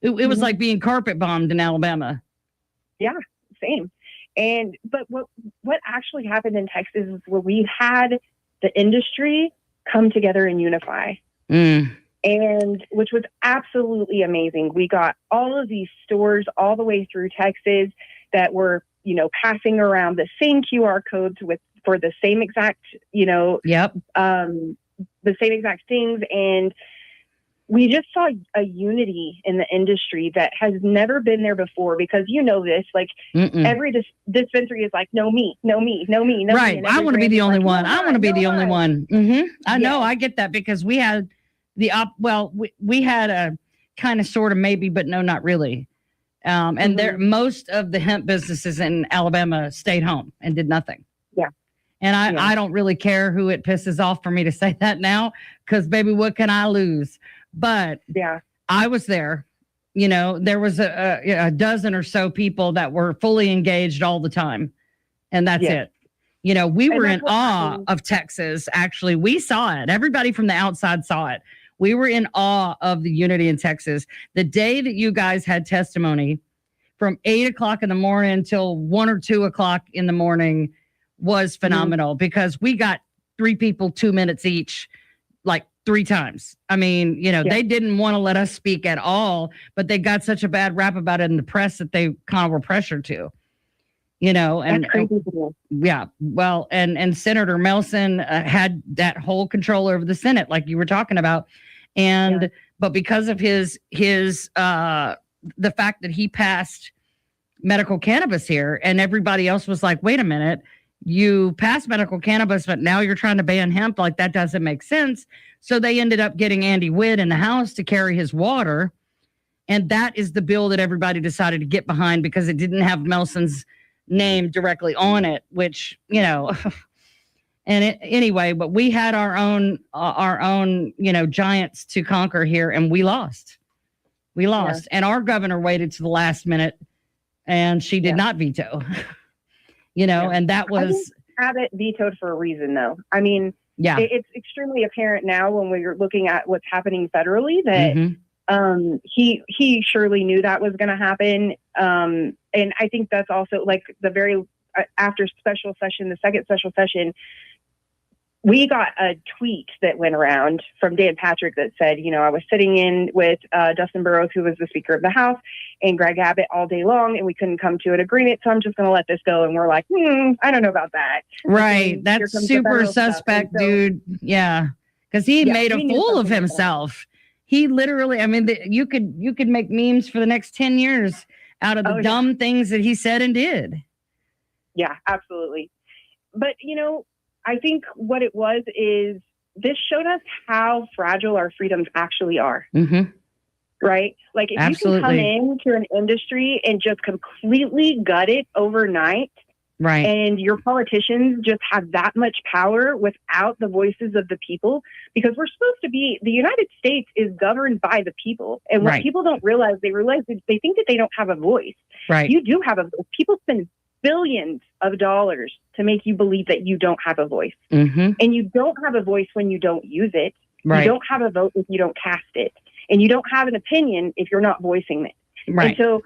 it was like being carpet bombed in Alabama. Yeah, same. But what actually happened in Texas is where we had the industry come together and unify. And which was absolutely amazing. We got all of these stores all the way through Texas that were, you know, passing around the same QR codes for the same exact, you know, the same exact things. And we just saw a unity in the industry that has never been there before, because you know this, like every dispensary is like, no me, no me, no me, no right. me. I want to be the only one. I want to be the only one. I know. I get that, because we had we had a kind of sort of maybe, but no, not really. And most of the hemp businesses in Alabama stayed home and did nothing. Yeah. And I don't really care who it pisses off for me to say that now, because baby, what can I lose? But I was there, You know, there was a dozen or so people that were fully engaged all the time. And that's it. You know, we were in awe of Texas. Actually, we saw it. Everybody from the outside saw it. We were in awe of the unity in Texas. The day that you guys had testimony from 8 o'clock in the morning until 1 or 2 o'clock in the morning was phenomenal because we got 3 people 2 minutes each, like 3 times. I mean, you know, they didn't want to let us speak at all, but they got such a bad rap about it in the press that they kind of were pressured to. You know, and yeah, well, and Senator Melson had that whole control over the Senate, like you were talking about, and but because of his the fact that he passed medical cannabis here, and everybody else was like, wait a minute, you passed medical cannabis, but now you're trying to ban hemp, like that doesn't make sense. So they ended up getting Andy Witt in the House to carry his water, and that is the bill that everybody decided to get behind because it didn't have Melson's name directly on it, which, you know, anyway, but we had our own, you know, giants to conquer here, and we lost. And our governor waited to the last minute, and she did not veto, you know, and that was. Abbott vetoed for a reason, though. I mean, it's extremely apparent now when we're looking at what's happening federally that he surely knew that was going to happen. And I think that's also like the very after special session, the second special session, we got a tweet that went around from Dan Patrick that said, you know, I was sitting in with Dustin Burrows, who was the Speaker of the House, and Greg Abbott all day long, and we couldn't come to an agreement. So I'm just going to let this go. And we're like, I don't know about that. Right. That's super suspect, dude. Yeah. Because he made a fool of himself. He literally, I mean, you could make memes for the next 10 years out of the dumb things that he said and did. Yeah, absolutely. But, you know, I think what it was is this showed us how fragile our freedoms actually are. Right? Like if you can come into an industry and just completely gut it overnight, right, and your politicians just have that much power without the voices of the people, because we're supposed to be, the United States is governed by the people. And what people don't realize, they think that they don't have a voice. Right. You do have a voice. People spend billions of dollars to make you believe that you don't have a voice. And you don't have a voice when you don't use it. Right. You don't have a vote if you don't cast it. And you don't have an opinion if you're not voicing it. Right. And so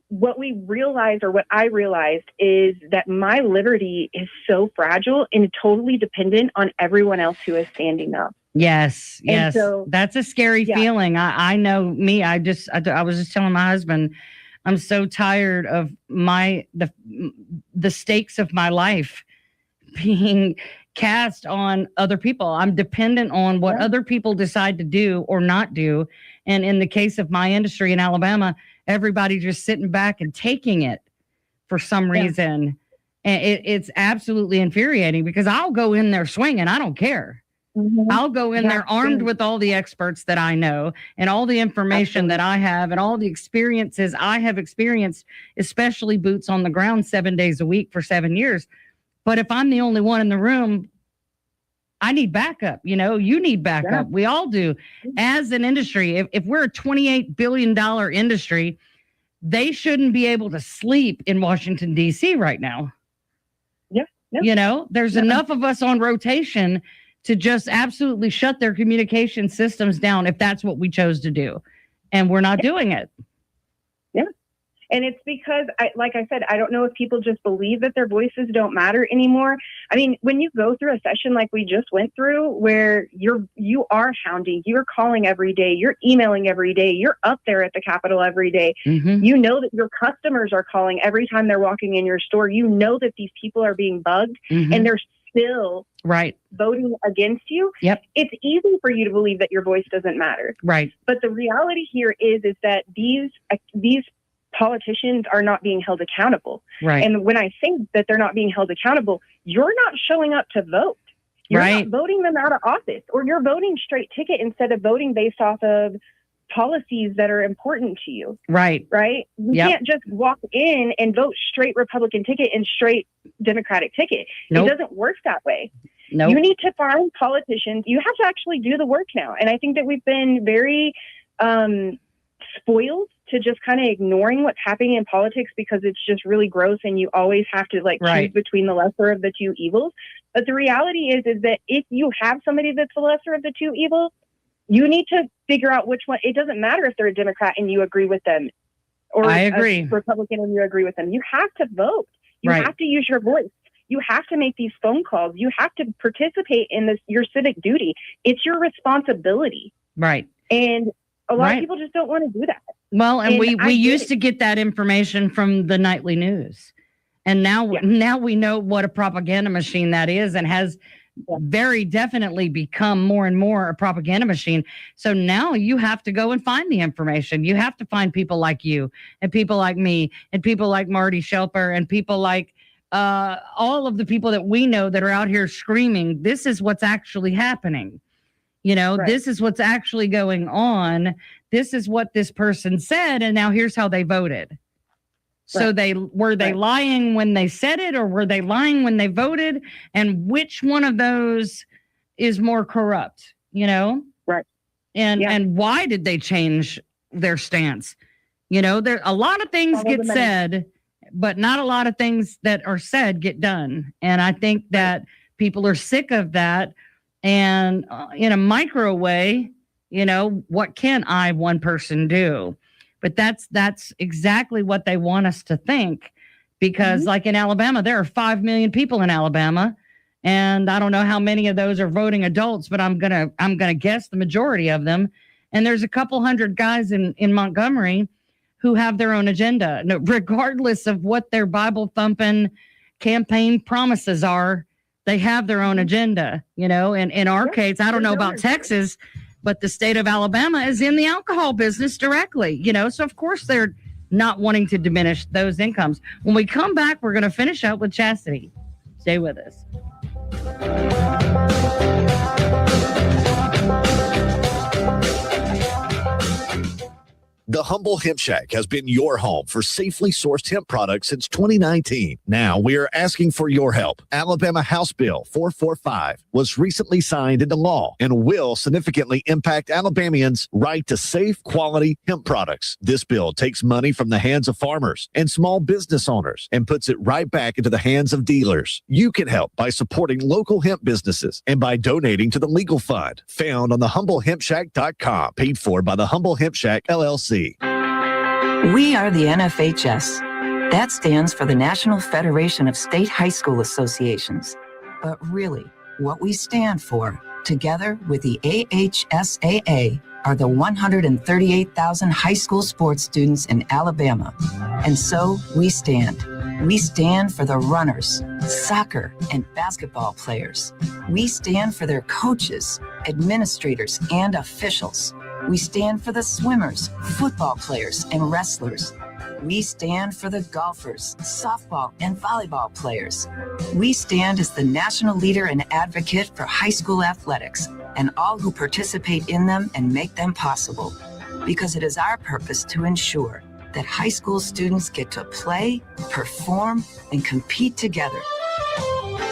what we realized, or what I realized, is that my liberty is so fragile and totally dependent on everyone else who is standing up. Yes. And Yes. so, that's a scary feeling. I know me. I was just telling my husband, I'm so tired of the stakes of my life being cast on other people. I'm dependent on what other people decide to do or not do. And in the case of my industry in Alabama, everybody just sitting back and taking it for some reason. And it's absolutely infuriating because I'll go in there swinging. I don't care. I'll go in there armed with all the experts that I know and all the information that I have and all the experiences I have experienced, especially boots on the ground 7 days a week for 7 years. But if I'm the only one in the room, I need backup. You know, you need backup. We all do. As an industry, if we're a $28 billion industry, they shouldn't be able to sleep in Washington, D.C. right now. You know, there's enough of us on rotation to just absolutely shut their communication systems down if that's what we chose to do. And we're not doing it. And it's because, like I said, I don't know if people just believe that their voices don't matter anymore. I mean, when you go through a session like we just went through, where you are hounding, you're calling every day, you're emailing every day, you're up there at the Capitol every day. You know that your customers are calling every time they're walking in your store. You know that these people are being bugged and they're still voting against you. It's easy for you to believe that your voice doesn't matter. But the reality here is that these politicians are not being held accountable. And when I say that they're not being held accountable, you're not showing up to vote. You're not voting them out of office, or you're voting straight ticket instead of voting based off of policies that are important to you. You can't just walk in and vote straight Republican ticket and straight Democratic ticket. It doesn't work that way. You need to find politicians. You have to actually do the work now. And I think that we've been very spoiled to just kind of ignoring what's happening in politics because it's just really gross and you always have to like choose between the lesser of the two evils. But the reality is that if you have somebody that's the lesser of the two evils, you need to figure out which one. It doesn't matter if they're a Democrat and you agree with them, or I agree. a Republican and you agree with them. You have to vote. You have to use your voice. You have to make these phone calls. You have to participate in this, your civic duty. It's your responsibility. Right. And a lot of people just don't want to do that. Well, and we used to get that information from the nightly news. And now we know what a propaganda machine that is, and has very definitely become more and more a propaganda machine. So now you have to go and find the information. You have to find people like you and people like me and people like Marty Shelper and people like all of the people that we know that are out here screaming, this is what's actually happening. This is what's actually going on. This is what this person said. And now here's how they voted. So were they lying when they said it, or were they lying when they voted? And which one of those is more corrupt, Right. And why did they change their stance? There a lot of things get said, but not a lot of things that are said get done. And I think that people are sick of that. And in a micro way, what can one person do? But that's exactly what they want us to think, because like in Alabama, there are 5 million people in Alabama, and I don't know how many of those are voting adults, but I'm gonna guess the majority of them. And there's a couple hundred guys in Montgomery who have their own agenda, regardless of what their Bible thumping campaign promises are. They have their own agenda, and in our case, I don't know about Texas, but the state of Alabama is in the alcohol business directly, so of course they're not wanting to diminish those incomes. When we come back, we're going to finish up with Chasity. Stay with us. The Humble Hemp Shack has been your home for safely sourced hemp products since 2019. Now we are asking for your help. Alabama House Bill 445 was recently signed into law and will significantly impact Alabamians' right to safe, quality hemp products. This bill takes money from the hands of farmers and small business owners and puts it right back into the hands of dealers. You can help by supporting local hemp businesses and by donating to the legal fund found on thehumblehempshack.com, paid for by the Humble Hemp Shack, LLC. We are the NFHS. That stands for the National Federation of State High School Associations. But really, what we stand for, together with the AHSAA, are the 138,000 high school sports students in Alabama. And so we stand. We stand for the runners, soccer and basketball players. We stand for their coaches, administrators, and officials. We stand for the swimmers, football players, and wrestlers. We stand for the golfers, softball, and volleyball players. We stand as the national leader and advocate for high school athletics and all who participate in them and make them possible, because it is our purpose to ensure that high school students get to play, perform, and compete together.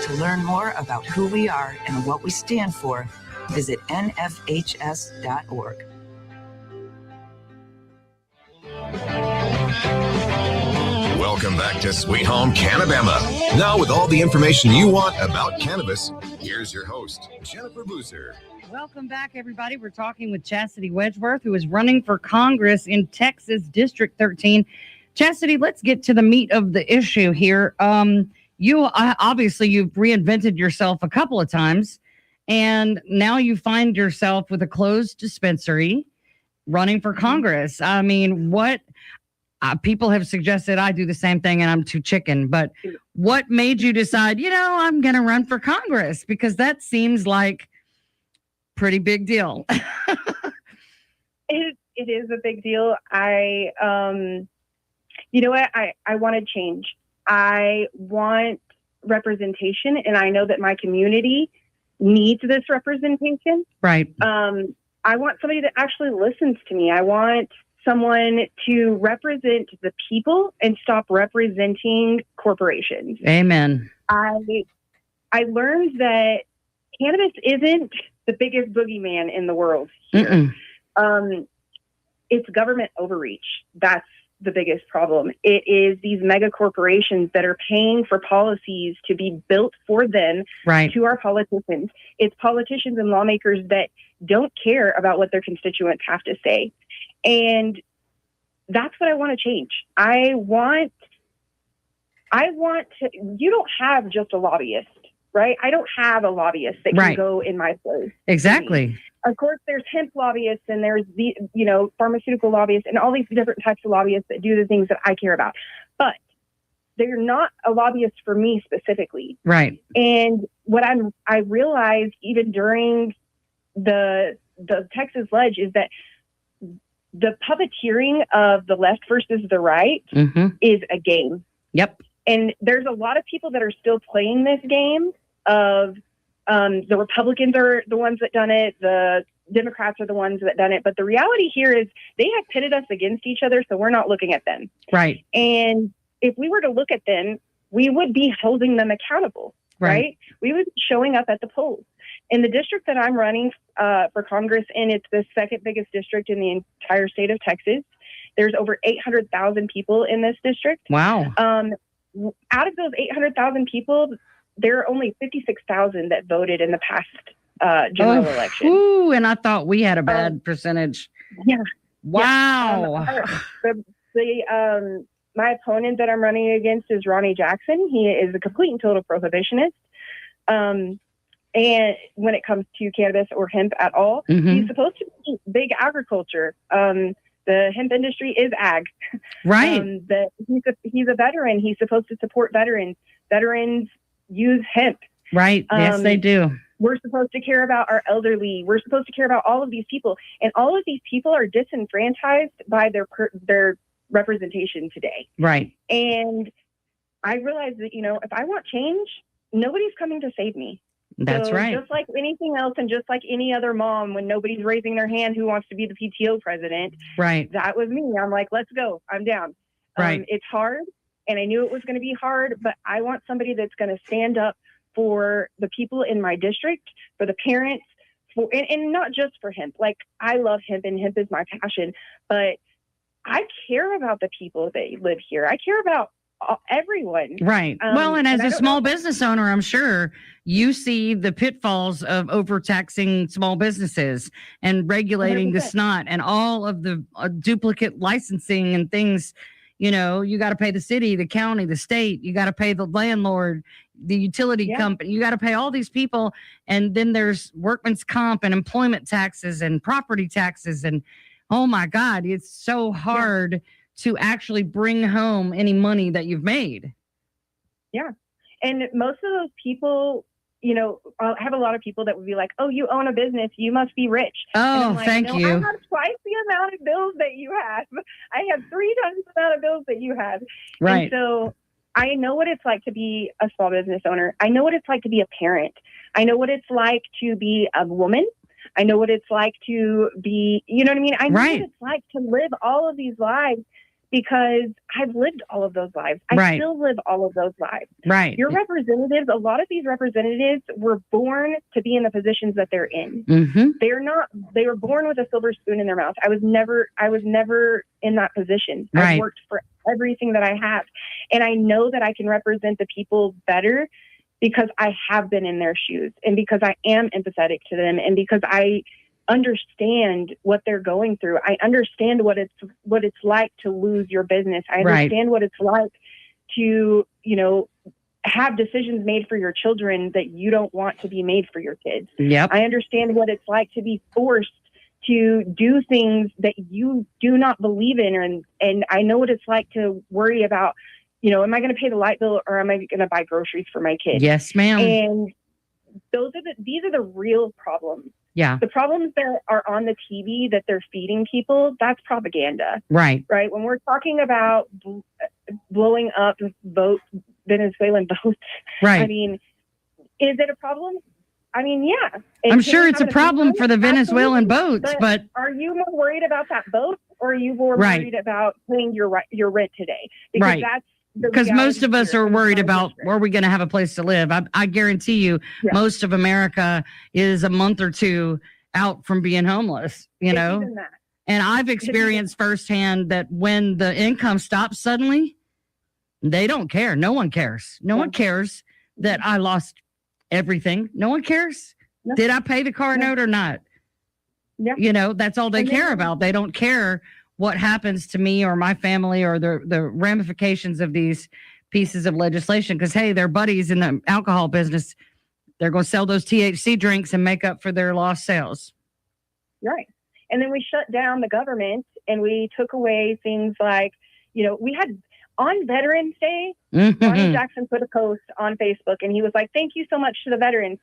To learn more about who we are and what we stand for, visit nfhs.org. Welcome back to Sweet Home Cannabama. Now, with all the information you want about cannabis, here's your host, Jennifer Boozer. Welcome back, everybody. We're talking with Chasity Wedgeworth, who is running for Congress in Texas District 13. Chasity, let's get to the meat of the issue here. Obviously, you've reinvented yourself a couple of times, and now you find yourself with a closed dispensary running for Congress. I mean, what people have suggested I do the same thing and I'm too chicken, but what made you decide, I'm going to run for Congress? Because that seems like pretty big deal. It is a big deal. I want to change. I want representation, and I know that my community needs this representation. Right. I want somebody that actually listens to me. I want someone to represent the people and stop representing corporations. Amen. I learned that cannabis isn't the biggest boogeyman in the world here. It it's government overreach. That's the biggest problem. It is these mega corporations that are paying for policies to be built for them to our politicians. It's politicians and lawmakers that don't care about what their constituents have to say. And that's what I want to change. I want to, you don't have just a lobbyist, right? I don't have a lobbyist that can go in my place. Exactly. Of course, there's hemp lobbyists and there's the, pharmaceutical lobbyists and all these different types of lobbyists that do the things that I care about. But they're not a lobbyist for me specifically. Right. And what I realized even during the Texas Ledge is that the puppeteering of the left versus the right is a game. Yep. And there's a lot of people that are still playing this game of the Republicans are the ones that done it. The Democrats are the ones that done it. But the reality here is they have pitted us against each other, so we're not looking at them. Right. And if we were to look at them, we would be holding them accountable, right? We would be showing up at the polls. In the district that I'm running for Congress in, it's the second biggest district in the entire state of Texas. There's over 800,000 people in this district. Wow. Out of those 800,000 people, there are only 56,000 that voted in the past general election. Ooh, and I thought we had a bad percentage. Yeah. Wow. My opponent that I'm running against is Ronnie Jackson. He is a complete and total prohibitionist. And when it comes to cannabis or hemp at all, he's supposed to be big agriculture. The hemp industry is ag. Right. He's a veteran. He's supposed to support veterans. Veterans use hemp. Right. Yes, they do. We're supposed to care about our elderly. We're supposed to care about all of these people. And all of these people are disenfranchised by their representation today. Right. And I realized that, if I want change, nobody's coming to save me. That's right. Just like anything else, and just like any other mom, when nobody's raising their hand who wants to be the PTO president, right? That was me. I'm like, let's go. I'm down. Right. It's hard, and I knew it was going to be hard, but I want somebody that's going to stand up for the people in my district, for the parents, and not just for hemp. Like, I love hemp, and hemp is my passion, but I care about the people that live here. I care about everyone. Right. Well, and as a small business owner, I'm sure you see the pitfalls of overtaxing small businesses and regulating 100%. The snot and all of the duplicate licensing and things. You got to pay the city, the county, the state. You got to pay the landlord, the utility company. You got to pay all these people. And then there's workman's comp and employment taxes and property taxes. And oh my God, it's so hard to actually bring home any money that you've made. Yeah. And most of those people, I have a lot of people that would be like, oh, you own a business, you must be rich. Oh, like, thank you. I have twice the amount of bills that you have. I have 3 times the amount of bills that you have. Right. And so I know what it's like to be a small business owner. I know what it's like to be a parent. I know what it's like to be a woman. I know what it's like to be, you know what I mean? I know what it's like to live all of these lives, because I've lived all of those lives. I still live all of those lives. Right. Your representatives, a lot of these representatives were born to be in the positions that they're in. They were born with a silver spoon in their mouth. I was never in that position. I've worked for everything that I have. And I know that I can represent the people better because I have been in their shoes, and because I am empathetic to them, and because I understand what they're going through. I understand what it's like to lose your business. I understand what it's like to, have decisions made for your children that you don't want to be made for your kids. Yep. I understand what it's like to be forced to do things that you do not believe in. And I know what it's like to worry about, am I going to pay the light bill, or am I going to buy groceries for my kids? Yes, ma'am. And these are the real problems. Yeah. The problems that are on the TV that they're feeding people, that's propaganda. Right. Right. When we're talking about blowing up Venezuelan boats, right. I mean, is it a problem? I mean, yeah. I'm sure it's a problem for the Venezuelan boats, but are you more worried about that boat, or are you more worried about paying your rent today? Because that's because most of us are worried about where we're going to have a place to live. I guarantee you, most of America is a month or two out from being homeless, And I've experienced firsthand that when the income stops suddenly, they don't care. No one cares. No one cares that I lost everything. No one cares. No. Did I pay the car note or not? Yeah. You know, that's all they care about. They don't care what happens to me or my family or the ramifications of these pieces of legislation. Because, hey, their buddies in the alcohol business, they're going to sell those THC drinks and make up for their lost sales. Right. And then we shut down the government and we took away things like, you know, we had on Veterans Day, Ronnie Jackson put a post on Facebook and he was like, thank you so much to the veterans.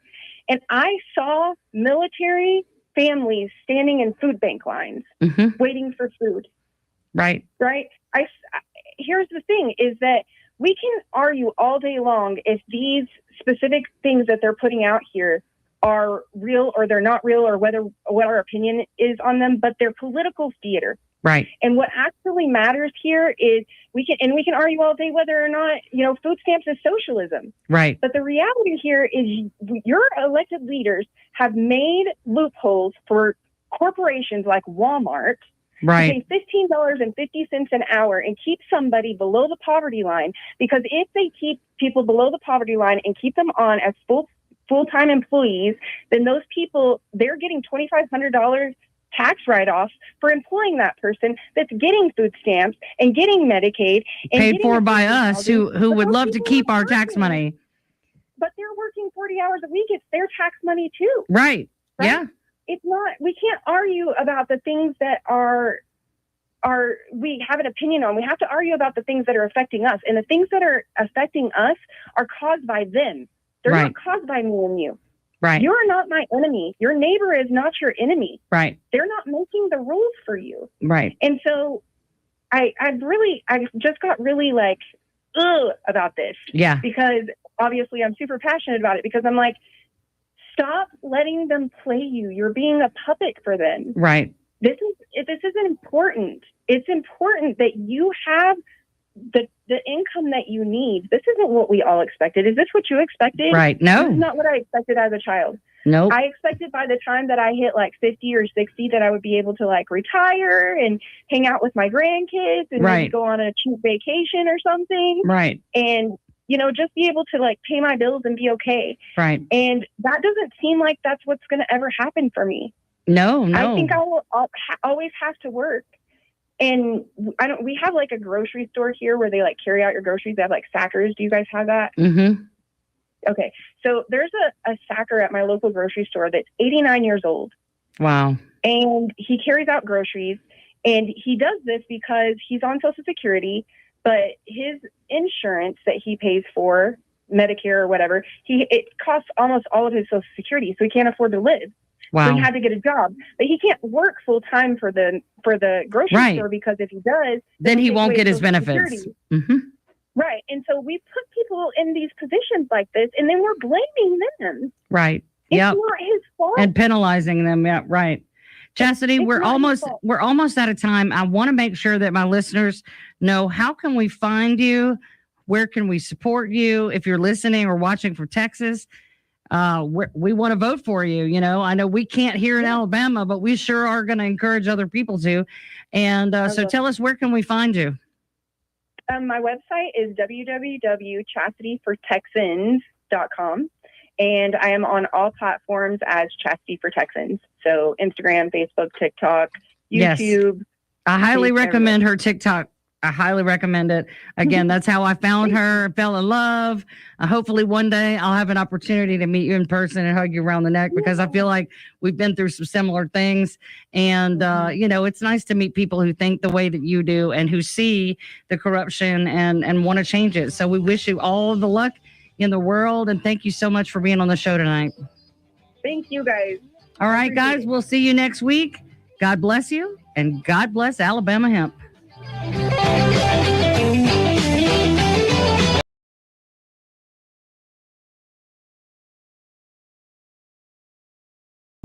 And I saw military families standing in food bank lines waiting for food. Right. Right. Here's the thing is that we can argue all day long if these specific things that they're putting out here are real or they're not real or what our opinion is on them, but they're political theater. Right. And what actually matters here is we can argue all day whether or not, you know, food stamps is socialism. Right. But the reality here is your elected leaders have made loopholes for corporations like Walmart right. to pay $15.50 an hour and keep somebody below the poverty line, because if they keep people below the poverty line and keep them on as full-time employees, then those people, they're getting $2,500 tax write-offs for employing that person that's getting food stamps and getting Medicaid and paid for by us who would love to keep our tax money. But they're working 40 hours a week. It's their tax money too. Right. Yeah. It's not, we can't argue about the things that are we have an opinion on. We have to argue about the things that are affecting us. And the things that are affecting us are caused by them. They're not caused by me and you. Right. You're not my enemy. Your neighbor is not your enemy. Right. They're not making the rules for you. Right. And so I just got really like, ugh, about this. Yeah. Because obviously I'm super passionate about it, because I'm like, stop letting them play you. You're being a puppet for them. Right. This is important. It's important that you have the income that you need. This isn't what we all expected. Is this what you expected? Right. No. This is not what I expected as a child. No. I expected by the time that I hit like 50 or 60 that I would be able to like retire and hang out with my grandkids and maybe go on a cheap vacation or something. Right. And, you know, just be able to like pay my bills and be okay. Right. And that doesn't seem like that's what's going to ever happen for me. No. I think I'll always have to work. And we have like a grocery store here where they like carry out your groceries. They have like Sackers. Do you guys have that? Mm-hmm. Okay. So there's a Sacker at my local grocery store that's 89 years old. Wow. And he carries out groceries, and he does this because he's on Social Security, but his insurance that he pays for, Medicare or whatever, it costs almost all of his Social Security. So he can't afford to live. Wow. So he had to get a job, but he can't work full time for the grocery store, because if he does, then he won't get his benefits. Mm-hmm. Right. And so we put people in these positions like this, and then we're blaming them. Right. It's Yep. not his fault. And penalizing them. Yeah. Right. Chastity, we're almost out of time. I want to make sure that my listeners know, how can we find you? Where can we support you? If you're listening or watching from Texas, we want to vote for you. You know, I know we can't here in Alabama, but we sure are going to encourage other people to. And so tell us, where can we find you? My website is www.chastityfortexans.com. And I am on all platforms as Chastity for Texans. So Instagram, Facebook, TikTok, YouTube. Yes. I highly recommend her TikTok. I highly recommend it. Again, that's how I found her, fell in love. Hopefully one day I'll have an opportunity to meet you in person and hug you around the neck, because I feel like we've been through some similar things. And, you know, it's nice to meet people who think the way that you do and who see the corruption and want to change it. So we wish you all the luck in the world. And thank you so much for being on the show tonight. Thank you, guys. All right, guys, we'll see you next week. God bless you, and God bless Alabama Hemp.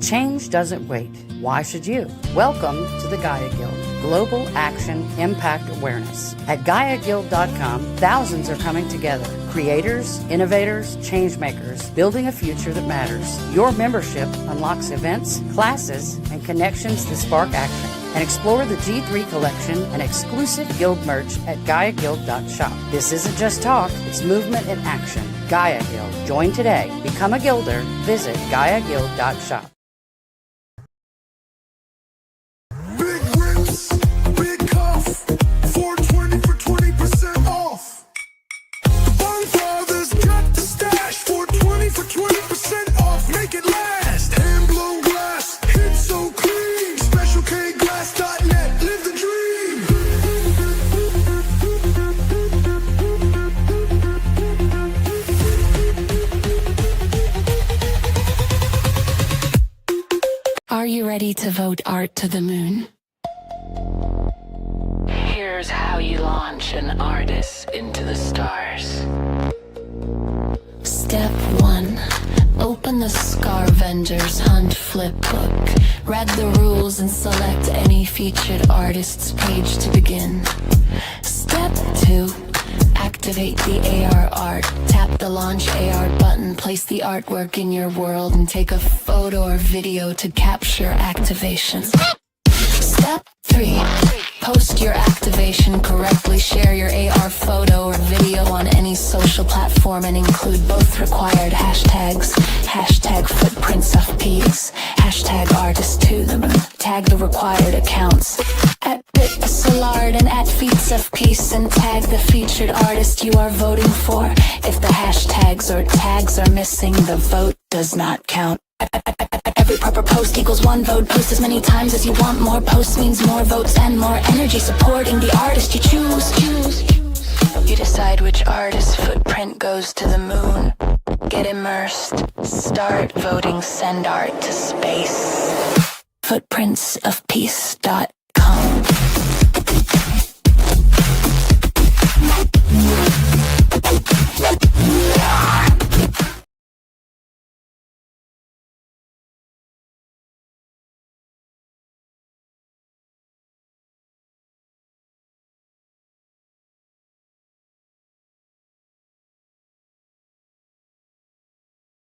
Change doesn't wait. Why should you? Welcome to the Gaia Guild, Global Action Impact Awareness. At GaiaGuild.com, thousands are coming together. Creators, innovators, change makers, building a future that matters. Your membership unlocks events, classes, and connections to spark action. and explore the G3 collection and exclusive Guild merch at GaiaGuild.shop. This isn't just talk, it's movement in action. Gaia Guild. Join today. Become a Guilder. Visit GaiaGuild.shop. Big rips, big cuff, 420 for 20% off. Bonfather's got the stash, 420 for 20% off. Make it last. Hand blown glass, hits so clean. SpecialKglass.net, live the dream. Are you ready to vote art to the moon? Here's how you launch an artist into the stars. Step 1. Open the Scavenger's Hunt flip book. Read the rules and select any featured artist's page to begin. Step 2. Activate the AR art. Tap the launch AR button, place the artwork in your world, and take a photo or video to capture activation. Step 3. Post your activation correctly. Share your AR photo or video on any social platform and include both required hashtags. Hashtag footprints of peace. Hashtag artist to the moon. Tag the required accounts. At Bitsalard and at Feats of Peace, and tag the featured artist you are voting for. If the hashtags or tags are missing, the vote does not count. Every proper post equals one vote. Post as many times as you want. More posts means more votes and more energy supporting the artist you choose. You decide which artist's footprint goes to the moon. Get immersed. Start voting. Send art to space. Footprintsofpeace.net